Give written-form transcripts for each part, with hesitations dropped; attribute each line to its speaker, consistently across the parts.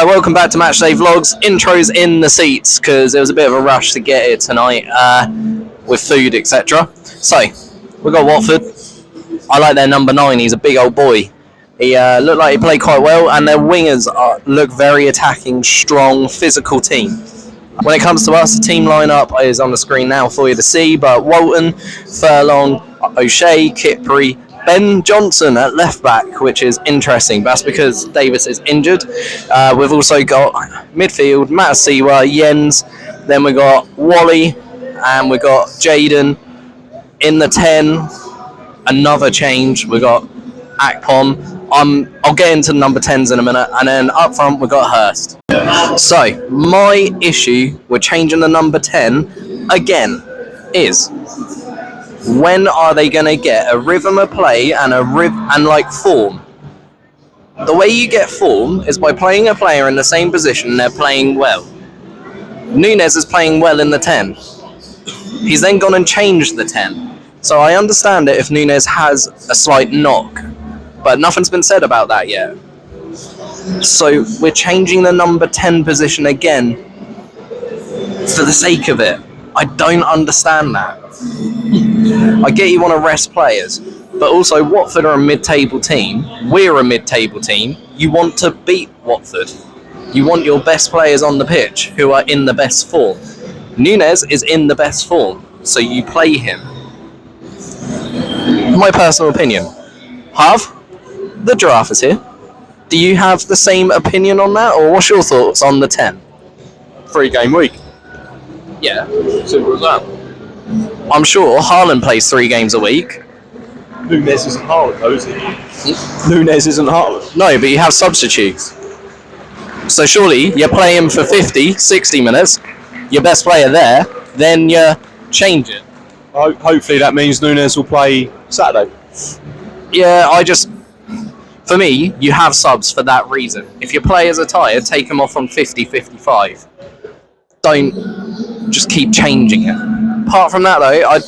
Speaker 1: Welcome back to Matchday Vlogs. Intros in the seats because there was a bit of a rush to get here tonight with food, etc. So, we got Watford. I like their number 9. He's a big old boy. He looked like he played quite well, and their wingers look very attacking, strong, physical team. When it comes to us, the team lineup is on the screen now for you to see. But Walton, Furlong, O'Shea, Kipri, Ben Johnson at left back, which is interesting. That's because Davis is injured. We've also got midfield, Matasiwa, Jens. Then we got Wally, and we got Jaden in the 10. Another change. We got Akpom. I'll get into number 10s in a minute, and then up front we got Hurst. So my issue with changing the number 10 again is, when are they going to get a rhythm of play and form? The way you get form is by playing a player in the same position and they're playing well. Nunes is playing well in the 10. He's then gone and changed the 10. So I understand it if Nunes has a slight knock, but nothing's been said about that yet. So we're changing the number 10 position again for the sake of it. I don't understand that. I get you want to rest players, but also Watford are a mid-table team. We're a mid-table team. You want to beat Watford. You want your best players on the pitch who are in the best form. Nunes is in the best form, so you play him. My personal opinion. Harv, the giraffe is here. Do you have the same opinion on that, or what's your thoughts on the 10?
Speaker 2: 3-game week.
Speaker 1: Yeah.
Speaker 2: Simple as that.
Speaker 1: I'm sure Haaland plays 3 games a week.
Speaker 2: Nunes isn't Haaland, though, is he? Nunes isn't Haaland.
Speaker 1: No, but you have substitutes. So surely you play him for 50, 60 minutes, your best player there, then you change it.
Speaker 2: Hopefully that means Nunes will play Saturday.
Speaker 1: Yeah, for me, you have subs for that reason. If your players are tired, take them off on 50, 55. Don't just keep changing it. Apart from that, though,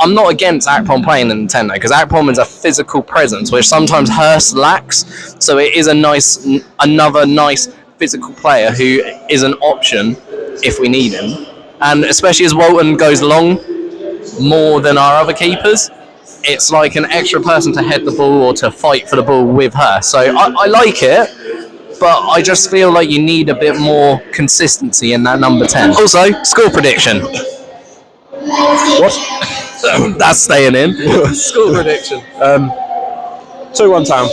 Speaker 1: I'm not against Akpom playing in the 10, though, because Akpom is a physical presence, which sometimes Hurst lacks. So it is another nice physical player who is an option if we need him. And especially as Walton goes long more than our other keepers, it's like an extra person to head the ball or to fight for the ball with her. So I like it, but I just feel like you need a bit more consistency in that number 10. Also, score prediction.
Speaker 2: What?
Speaker 1: That's staying in. Score prediction.
Speaker 2: 2-1 Town.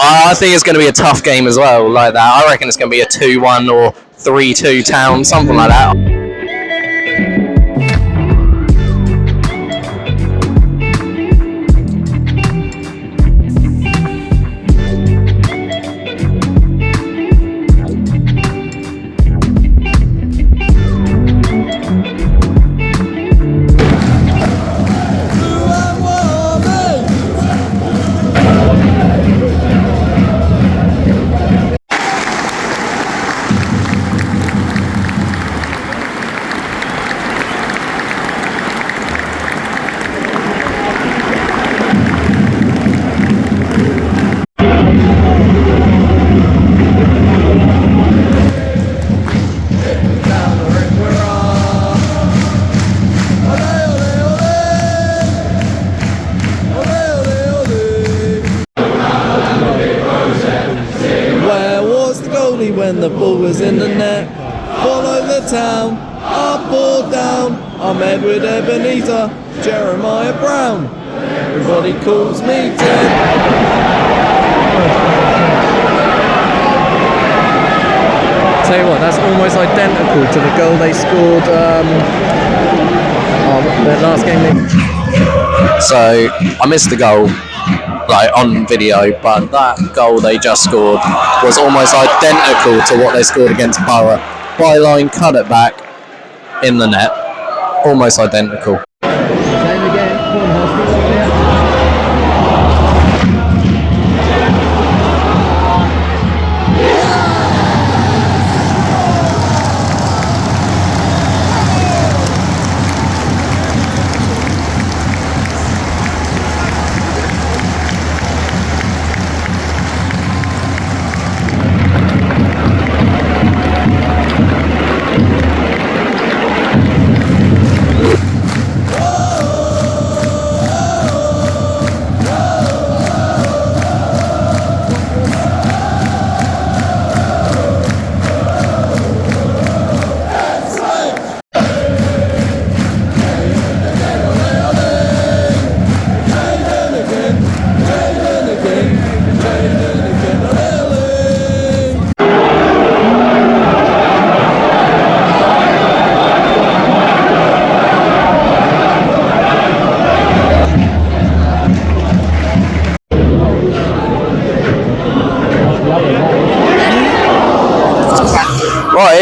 Speaker 1: I think it's going to be a tough game as well, like that. I reckon it's going to be a 2-1 or 3-2 Town, something like that.
Speaker 3: When the ball was in the net, follow the Town, up or down, I'm Edward Ebenezer, Jeremiah Brown, everybody calls me Ted. Tell you what, that's almost identical to the goal they scored the last game.
Speaker 1: So I missed the goal, like on video, but that goal they just scored was almost identical to what they scored against Borough. Byline cut it back in the net, almost identical.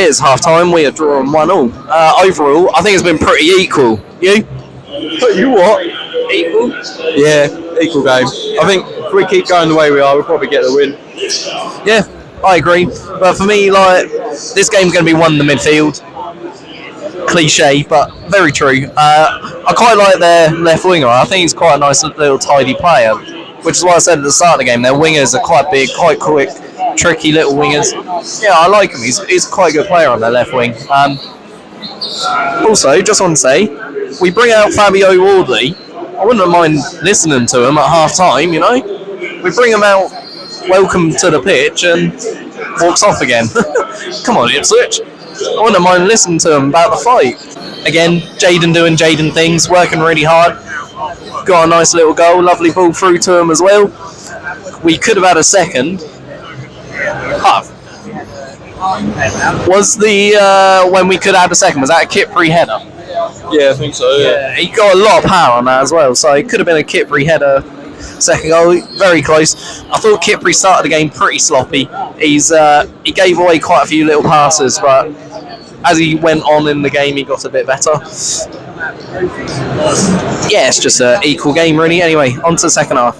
Speaker 1: is half time. We are drawing 1-1. Overall, I think it's been pretty equal. You?
Speaker 2: You what?
Speaker 1: Equal?
Speaker 2: Yeah, equal game. I think if we keep going the way we are, we'll probably get the win.
Speaker 1: Yeah, I agree. But for me, like, this game's going to be won in the midfield. Cliche, but very true. I quite like their left winger. I think he's quite a nice little tidy player, which is why I said at the start of the game, their wingers are quite big, quite quick, tricky little wingers. Yeah, I like him. He's quite a good player on their left wing. Also, just want to say, we bring out Fabio Wardley. I wouldn't mind listening to him at half time, you know? We bring him out, welcome to the pitch, and walks off again. Come on, Ipswich. I wouldn't mind listening to him about the fight. Again, Jaden doing Jaden things, working really hard. Got a nice little goal, lovely ball through to him as well. We could have had a second. Was the when we could have a second, was that a Kipri header?
Speaker 2: Yeah, I think so. Yeah.
Speaker 1: He got a lot of power on that as well, so it could have been a Kipri header. Second goal, very close. I thought Kipri started the game pretty sloppy. He gave away quite a few little passes, but as he went on in the game, he got a bit better. Yeah, it's just an equal game, really. Anyway, on to the second half.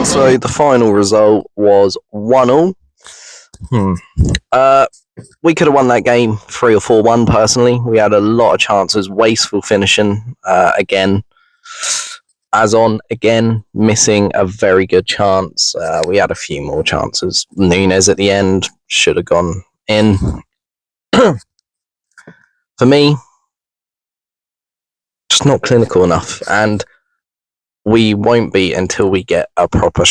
Speaker 1: So the final result was 1-1. We could have won that game 3 or 4-1 personally. We had a lot of chances, wasteful finishing again. Again, missing a very good chance. We had a few more chances. Nunes at the end should have gone in. For me, just not clinical enough, and we won't be until we get a proper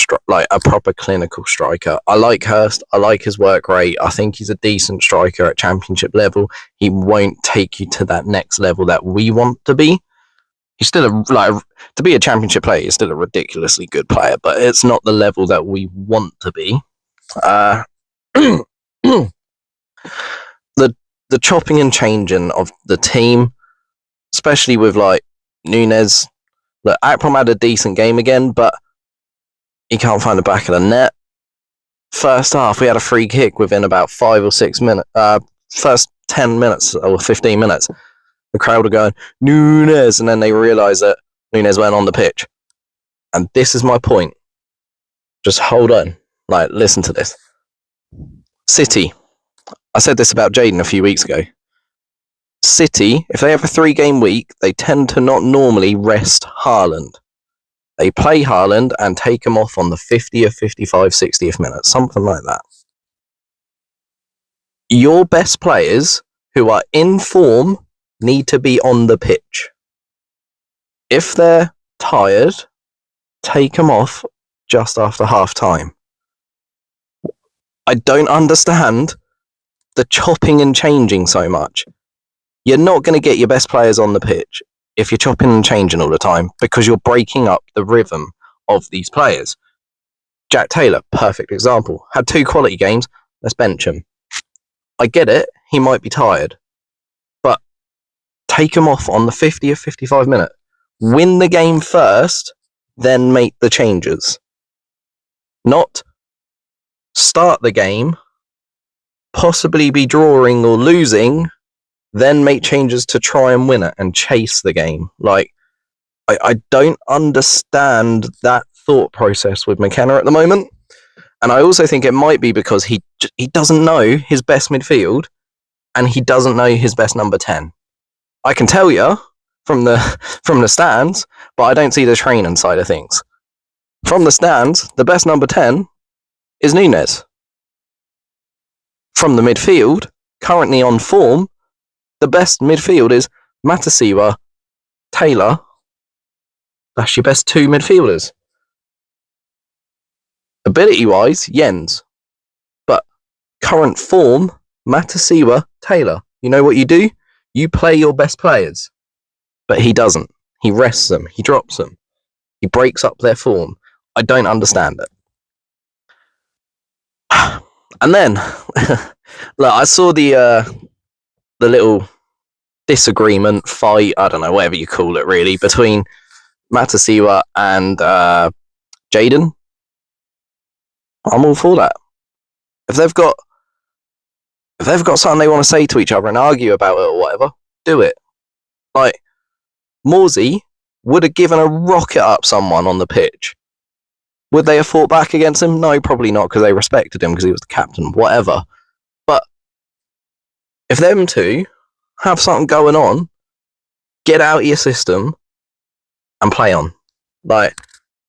Speaker 1: clinical striker. I like Hurst. I like his work rate. I think he's a decent striker at championship level. He won't take you to that next level that we want to be. He's still to be a championship player. He's still a ridiculously good player, but it's not the level that we want to be. The chopping and changing of the team, especially with like Nunes. Look, Akpom had a decent game again, but he can't find the back of the net. First half, we had a free kick within about 5 or 6 minutes. First 10 minutes or 15 minutes, the crowd were going, Nunes, and then they realised that Nunes went on the pitch. And this is my point. Just hold on. Listen to this. City. I said this about Jaden a few weeks ago. City, if they have a 3-game week, they tend to not normally rest Haaland. They play Haaland and take him off on the 50th, 55th, 60th minute, something like that. Your best players who are in form need to be on the pitch. If they're tired, take them off just after half time. I don't understand the chopping and changing so much. You're not going to get your best players on the pitch if you're chopping and changing all the time, because you're breaking up the rhythm of these players. Jack Taylor, perfect example. Had 2 quality games, let's bench him. I get it, he might be tired, but take him off on the 50th, 55 minute. Win the game first, then make the changes. Not start the game, possibly be drawing or losing, then make changes to try and win it and chase the game. I don't understand that thought process with McKenna at the moment. And I also think it might be because he doesn't know his best midfield and he doesn't know his best number 10. I can tell you, from the stands, but I don't see the training side of things. From the stands, the best number 10 is Nunes. From the midfield, currently on form, the best midfield is Matasiwa, Taylor. That's your best two midfielders. Ability-wise, Jens. But current form, Matasiwa, Taylor. You know what you do? You play your best players. But he doesn't. He rests them. He drops them. He breaks up their form. I don't understand it. And then, look, I saw the little disagreement, fight, I don't know, whatever you call it, really, between Matasiwa and Jaden. I'm all for that. If they've got something they want to say to each other and argue about it or whatever, do it. Like, Morsey would have given a rocket up someone on the pitch. Would they have fought back against him? No, probably not, because they respected him because he was the captain, whatever. But if them two have something going on, get out of your system and play on. Like,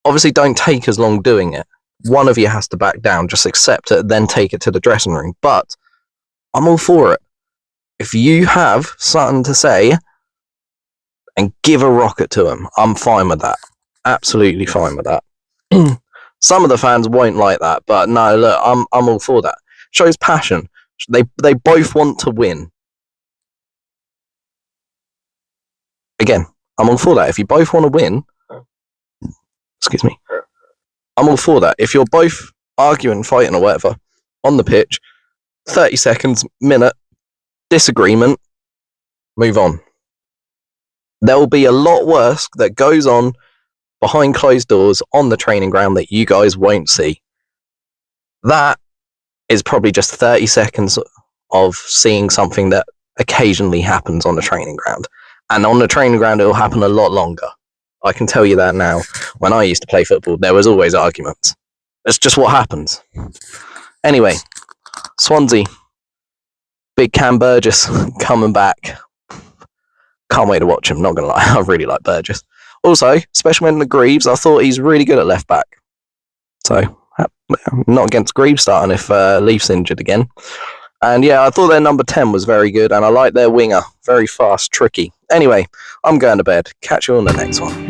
Speaker 1: obviously don't take as long doing it. One of you has to back down, just accept it, then take it to the dressing room. But I'm all for it. If you have something to say and give a rocket to them, I'm fine with that. Absolutely fine with that. Some of the fans won't like that, but no, look, I'm all for that. Shows passion. They both want to win. Again, I'm all for that. If you both want to win, excuse me, I'm all for that. If you're both arguing, fighting, or whatever on the pitch, 30 seconds, minute, disagreement, move on. There will be a lot worse that goes on behind closed doors on the training ground that you guys won't see. That is probably just 30 seconds of seeing something that occasionally happens on the training ground. And on the training ground, it will happen a lot longer. I can tell you that now. When I used to play football, there was always arguments. That's just what happens. Anyway, Swansea. Big Cam Burgess coming back. Can't wait to watch him, not going to lie. I really like Burgess. Also, special mention to Greaves. I thought he's really good at left back. So, not against Greaves starting if Leaf's injured again. And yeah, I thought their number 10 was very good, and I like their winger. Very fast, tricky. Anyway, I'm going to bed. Catch you on the next one.